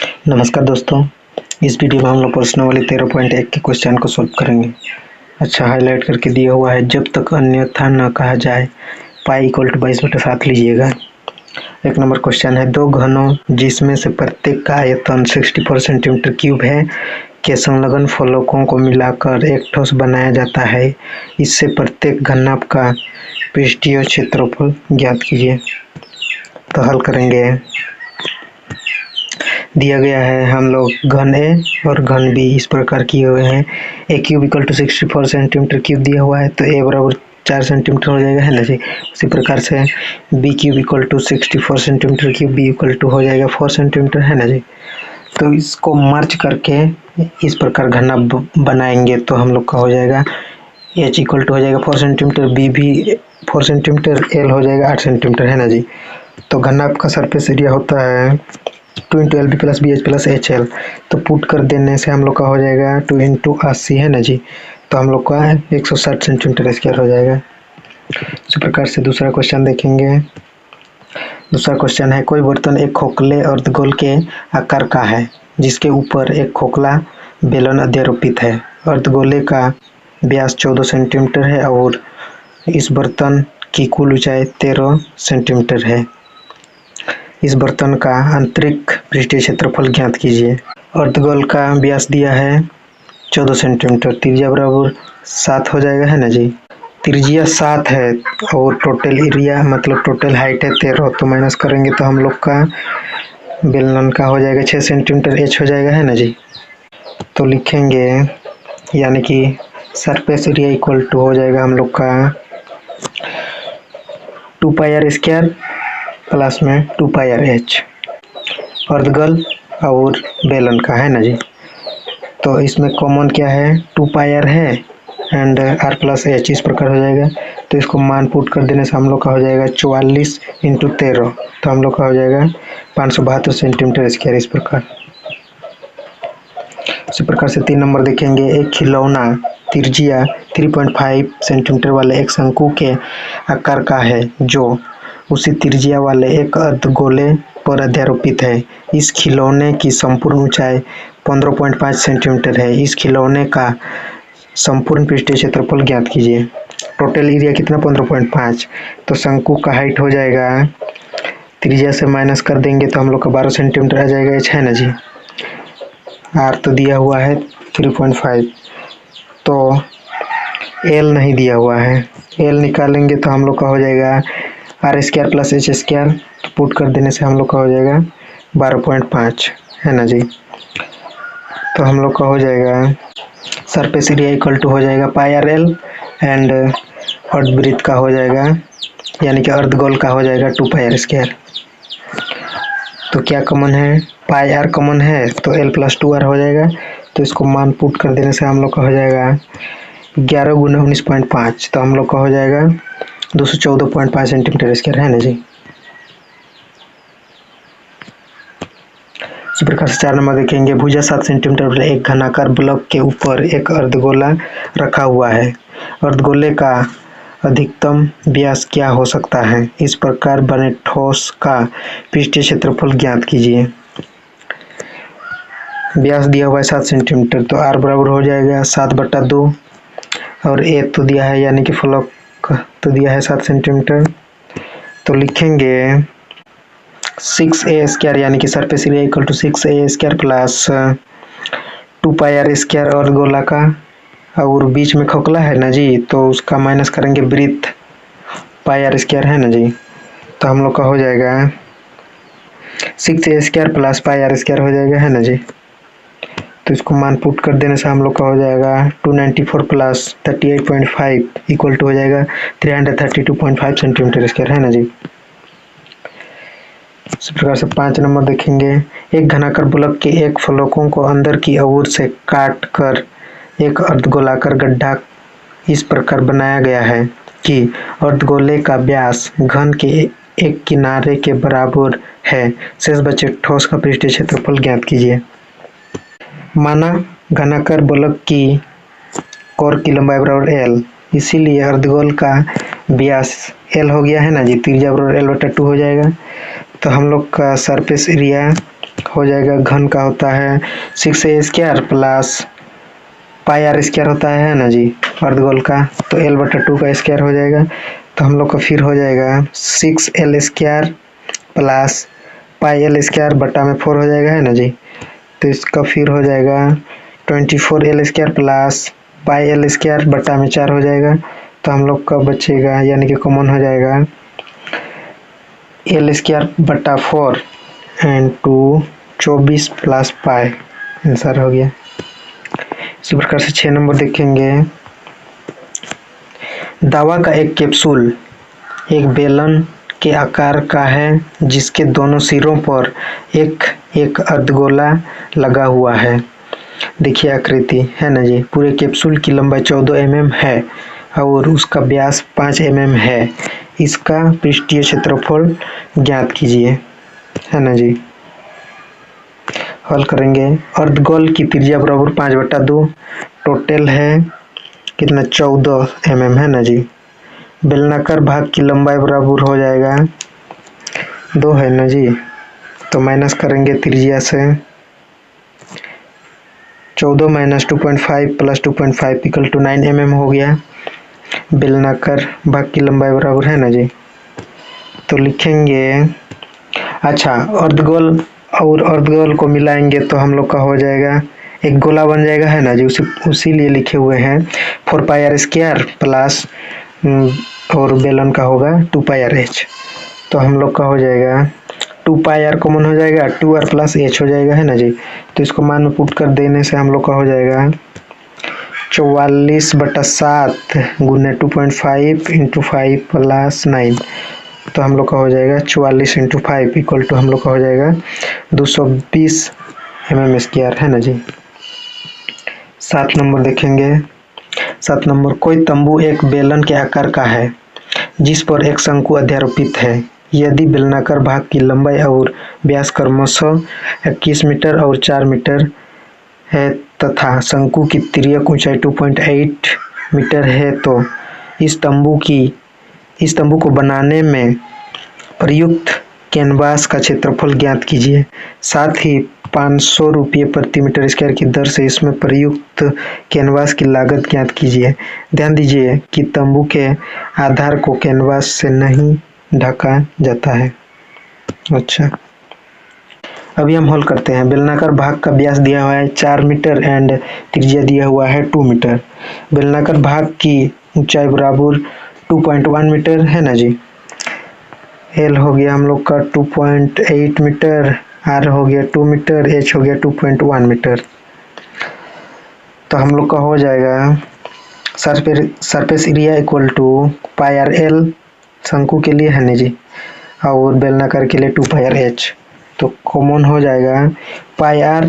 नमस्कार दोस्तों, इस वीडियो में हम लोग प्रश्न वाले 13.1 के क्वेश्चन को सॉल्व करेंगे। अच्छा, हाईलाइट करके दिया हुआ है, जब तक अन्यथा न कहा जाए पाई इक्वल टू 22/7 लीजिएगा। एक नंबर क्वेश्चन है, दो घनों जिसमें से प्रत्येक का आयतन 64 सेंटीमीटर क्यूब है के संलग्न फलकों को मिलाकर एक ठोस बनाया जाता है। इससे प्रत्येक घनाभ का पृष्ठीय क्षेत्रफल ज्ञात कीजिए। तो हल करेंगे। दिया गया है हम लोग घन ए और घन बी इस प्रकार किए हुए हैं। A cube equal to 64 centimetre cube दिया हुआ है, तो ए बराबर 4 सेंटीमीटर हो जाएगा, है ना जी। उसी प्रकार से B cube equal to 64 centimetre cube B equal to हो जाएगा 4 सेंटीमीटर, है ना जी। तो इसको मर्ज करके इस प्रकार घनाभ बनाएंगे तो हम लोग का हो जाएगा एच इक्वल टू हो जाएगा 4 सेंटीमीटर, बी भी 4 सेंटीमीटर, एल हो जाएगा 8 सेंटीमीटर, है ना जी। तो घनाभ का सरफेस एरिया होता है 2 into L B plus B H plus H L. तो पुट कर देने से हम लोग का हो जाएगा 2 इंटू 80, है ना जी। तो हम लोग का 160 सेंटीमीटर स्क्वायर हो जाएगा। इसी प्रकार से दूसरा क्वेश्चन देखेंगे। दूसरा क्वेश्चन है, कोई बर्तन एक खोखले अर्धगोल के आकार का है जिसके ऊपर एक खोखला बेलन अध्यारोपित है। अर्धगोले का व्यास 14 सेंटीमीटर है और इस बर्तन की कुल ऊंचाई 13 सेंटीमीटर है। इस बर्तन का आंतरिक पृष्ठीय क्षेत्रफल ज्ञात कीजिए। अर्धगोल का व्यास दिया है 14 सेंटीमीटर, त्रिज्या बराबर 7 हो जाएगा, है ना जी। त्रिज्या 7 है और टोटल एरिया मतलब टोटल हाइट है 13, तो माइनस करेंगे तो हम लोग का बेलन का हो जाएगा 6 सेंटीमीटर एच हो जाएगा, है ना जी। तो लिखेंगे यानी कि सरफेस एरिया इक्वल टू हो जाएगा हम लोग का 2 पाई आर स्क्वायर प्लस में 2 पाई आर एच अर्धगोल और बेलन का, है ना जी। तो इसमें कॉमन क्या है, 2 पाई आर है एंड आर प्लस एच इस प्रकार हो जाएगा। तो इसको मान पुट कर देने से हम लोग का हो जाएगा 44 इंटू 13, तो हम लोग का हो जाएगा 572 सेंटीमीटर स्क्वायर इस प्रकार। इसी प्रकार से 3 नंबर देखेंगे, एक खिलौना त्रिज्या 3.5 सेंटीमीटर वाले एक शंकु के आकार का है जो उसी त्रिज्या वाले एक अर्धगोले पर अध्यारोपित है। इस खिलौने की संपूर्ण ऊंचाई 15.5 सेंटीमीटर है। इस खिलौने का संपूर्ण पृष्ठीय क्षेत्रफल ज्ञात कीजिए। टोटल एरिया कितना 15.5, तो शंकु का हाइट हो जाएगा, त्रिज्या से माइनस कर देंगे तो हम लोग का 12 सेंटीमीटर आ जाएगा एच, है ना जी। आर तो दिया हुआ है 3.5, तो एल नहीं दिया हुआ है। एल निकालेंगे तो हम लोग का हो जाएगा R square plus H square, तो पुट कर देने से हम लोग का हो जाएगा 12.5, है ना जी। तो हम लोग का हो जाएगा सरफेस एरिया इक्वल टू हो जाएगा पाई आर एल एंड अर्धवृत्त का हो जाएगा यानी कि अर्धगोल का हो जाएगा 2 पाई आर स्क्वायर। तो क्या कॉमन है, पाई आर कॉमन है तो एल प्लस 2 आर हो जाएगा। तो इसको मान पुट कर देने से हम लोग का हो जाएगा 11 गुना 19.5, तो हम लोग का हो जाएगा 214.5 सेंटीमीटर स्क्वायर, है ना जी। इसी प्रकार से 4 नंबर देखेंगे, भुजा 7 सेंटीमीटर वाले एक घनाकार ब्लॉक के ऊपर एक अर्धगोला रखा हुआ है। अर्धगोले का अधिकतम व्यास क्या हो सकता है। इस प्रकार बने ठोस का पृष्ठीय क्षेत्रफल ज्ञात कीजिए। व्यास दिया हुआ है 7 सेंटीमीटर, तो आर बराबर हो जाएगा 7/2 और ए तो दिया है यानी कि फलक तो दिया है 7 सेंटीमीटर। तो लिखेंगे 6a स्क्वायर यानी कि surface area equal to 6a square plus 2 pi R square और गोला का, और बीच में खोखला है ना जी, तो उसका माइनस करेंगे वृत्त पाई आर स्क्वायर, है ना जी। तो हम लोग का हो जाएगा 6a square plus pi R square हो जाएगा, है ना जी। तो इसको मान पुट कर देने से हम लोग का हो जाएगा 294 प्लस 38.5 इक्वल टू हो जाएगा 332.5 सेंटीमीटर स्क्वायर, है ना जी। इस प्रकार से 5 नंबर देखेंगे, एक घनाकार ब्लॉक के एक फलकों को अंदर की ओर से काट कर एक अर्धगोलाकार गड्ढा इस प्रकार बनाया गया है कि अर्धगोले का व्यास घन के एक किनारे के बराबर है। शेष बचे ठोस का पृष्ठीय क्षेत्रफल ज्ञात कीजिए। माना घनाकार ब्लॉक की कोर की लंबाई बराबर एल, इसीलिए अर्धगोल का व्यास एल हो गया, है ना जी। त्रिज्या बराबर L/2 हो जाएगा। तो हम लोग का सरफेस एरिया हो जाएगा, घन का होता है 6a² plus pi R square होता है ना जी अर्धगोल का, तो l/2 का स्क्वायर हो जाएगा। तो हम लोग का फिर हो जाएगा 6l² प्लस पाई l² बटा में 4 हो जाएगा है ना जी। तो इसका फिर हो जाएगा 24l² प्लस पाई l² बटा में 4 हो जाएगा। तो हम लोग का बचेगा यानी कि कॉमन हो जाएगा l² बटा 4 इंटू 24 प्लस पाई, आंसर हो गया। इसी प्रकार से 6 नंबर देखेंगे। दवा का एक कैप्सूल एक बेलन के आकार का है जिसके दोनों सिरों पर एक एक अर्धगोला लगा हुआ है। देखिए आकृति है ना जी। पूरे कैप्सूल की लंबाई 14 mm है और उसका व्यास 5 mm है। इसका पृष्ठीय क्षेत्रफल ज्ञात कीजिए, है ना जी। हल करेंगे। अर्धगोल की त्रिज्या बराबर 5/2, टोटल है कितना 14 mm है ना जी। बेलनाकार भाग की लंबाई बराबर हो जाएगा 2 है ना जी। तो माइनस करेंगे त्रिज्या से 14 minus 2.5 plus 2.5 equal to 9 mm हो गया। बेलनाकार भाग की लंबाई बराबर है ना जी। तो लिखेंगे, अच्छा अर्धगोल और अर्धगोल को मिलाएंगे तो हम लोग का हो जाएगा एक गोला बन जाएगा है ना जी। उसी लिए लिखे हुए हैं 4πr² प्लस और बेलन का होगा 2πrh। तो हम लोग का हो जाएगा 2πr कॉमन हो जाएगा, 2r प्लस h हो जाएगा है ना जी। तो इसको मान में पुट कर देने से हम लोग का हो जाएगा 44/7 गुने 2.5 इंटू 5 प्लस 9। तो हम लोग का हो जाएगा 44 इंटू 5 इक्वल टू हम लोग का हो जाएगा 220 mm² है ना जी। 7 नंबर देखेंगे। 7 नंबर, कोई तंबू एक बेलन के आकार का है जिस पर एक शंकु अध्यारोपित है। यदि बेलनाकार भाग की लंबाई और व्यास क्रमशः 21 मीटर और 4 मीटर है तथा शंकु की तिर्यक ऊंचाई 2.8 मीटर है, तो इस तंबू को बनाने में प्रयुक्त कैनवास का क्षेत्रफल ज्ञात कीजिए। साथ ही 500 रुपये प्रति मीटर स्क्वायर की दर से इसमें प्रयुक्त कैनवास की लागत ज्ञात कीजिए। ध्यान दीजिए कि तंबू के आधार को कैनवास से नहीं ढका जाता है। अच्छा, अभी हम हल करते हैं। बेलनाकार भाग का व्यास दिया हुआ है 4 मीटर एंड त्रिज्या दिया हुआ है 2 मीटर। बेलनाकार भाग की ऊंचाई बराबर 2.1 मीटर है ना जी। एल हो गया हम लोग का 2.8 मीटर, आर हो गया 2 मीटर, एच हो गया 2.1 मीटर। तो हम लोग का हो जाएगा surface area equal to πr/l शंकु के लिए है ना जी, और बेलनाकार के लिए 2πr/h। तो कॉमन हो जाएगा πr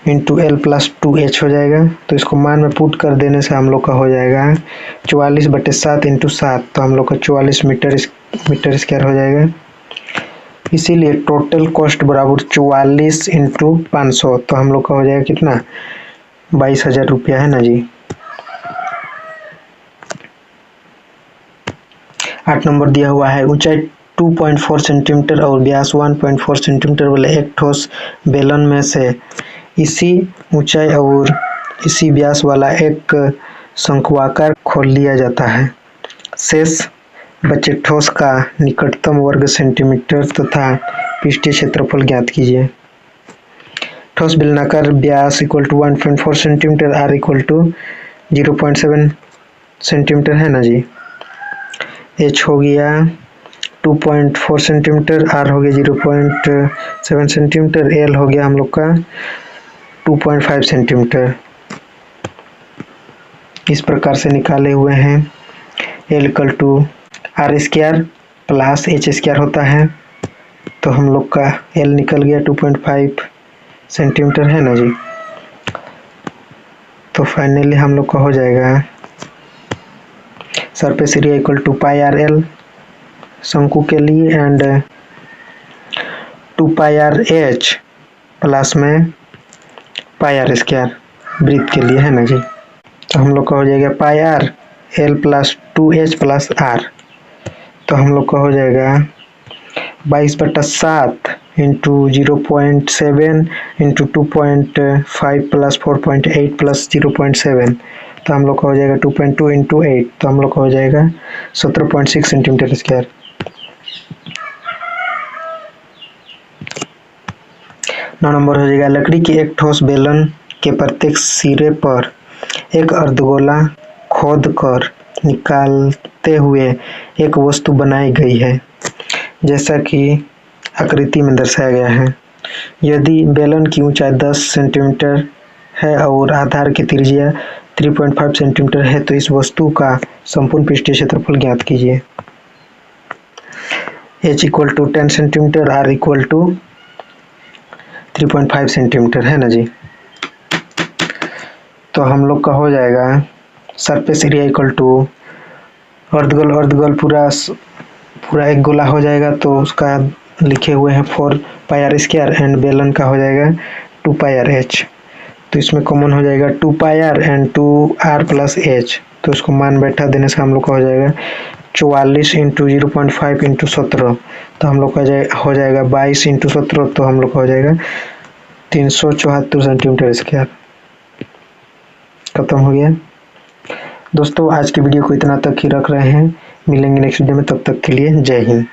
into l plus 2h हो जाएगा। तो इसको मान में पुट कर देने से हम लोग का हो जाएगा 44/7 इंटू 7। तो हम लोग का 44 मीटर स्क्वायर हो जाएगा। इसीलिए टोटल कॉस्ट बराबर 44 इंटू 500। तो हम लोग का हो जाएगा कितना 22,000 रुपया है ना जी। 8 नंबर दिया हुआ है। ऊंचाई 2.4 सेंटीमीटर और व्यास 1.4 सेंटीमीटर वाले एक ठोस बेलन में से इसी ऊंचाई और इसी व्यास वाला एक शंक्वाकार खोल लिया जाता है। शेष बचे ठोस का निकटतम वर्ग सेंटीमीटर तथा पृष्ठीय क्षेत्रफल ज्ञात कीजिए। ठोस बेलनाकार व्यास equal to 1.4 centimetre, R equal to 0.7 centimetre है ना जी। एच हो गया 2.4 सेंटीमीटर, आर हो गया 0.7 सेंटीमीटर, एल हो गया हम लोग का 2.5 सेंटीमीटर। इस प्रकार से निकाले हुए हैं। L equal to r² plus h² होता है। तो हम लोग का एल निकल गया 2.5 सेंटीमीटर है ना जी। तो फाइनली हम लोग का हो जाएगा surface area equal to πr/l शंकु के लिए एंड 2πr/h प्लस में πr² वृत्त के लिए है ना जी। तो हम लोग का हो जाएगा πr/l plus 2h plus r। तो हम लोग का हो जाएगा 22/7 इंटू 0.7 इंटू 2.5 प्लस 4.8 प्लस 0.7, तो हम लोग का हो जाएगा 2.2 इंटू 8, तो हम लोग का हो जाएगा 17.6 सेंटीमीटर स्क्वायर। 9 नंबर हो जाएगा लकड़ी के एक ठोस बेलन के प्रत्येक सिरे पर एक अर्धगोला खोद कर निकालते हुए एक वस्तु बनाई गई है, जैसा कि आकृति में दर्शाया गया है। यदि बेलन की ऊंचाई 10 सेंटीमीटर है और आधार की त्रिज्या 3.5 सेंटीमीटर है, तो इस वस्तु का संपूर्ण पृष्ठीय क्षेत्रफल ज्ञात कीजिए। h = 10 सेंटीमीटर, r = 3.5 सेंटीमीटर है ना जी। तो हम लोग का हो जाएगा सरफेस एरिया इक्वल टू अर्धगोल पूरा एक गोला हो जाएगा, तो उसका लिखे हुए हैं 4πr² एंड बेलन का हो जाएगा 2πrh। तो इसमें कॉमन हो जाएगा 2πr एंड 2r + h, तो उसको मान बैठा देने से हम लोग का हो जाएगा 44 इंटू 0.5 इंटू 17, तो हम लोग का हो जाएगा 22 इंटू 17, तो हम लोग का हो जाएगा 374 सेंटीमीटर स्क्वायर। खत्म हो गया दोस्तों। आज की वीडियो को इतना तक ही रख रहे हैं, मिलेंगे नेक्स्ट वीडियो में, तब तक के लिए जय हिंद।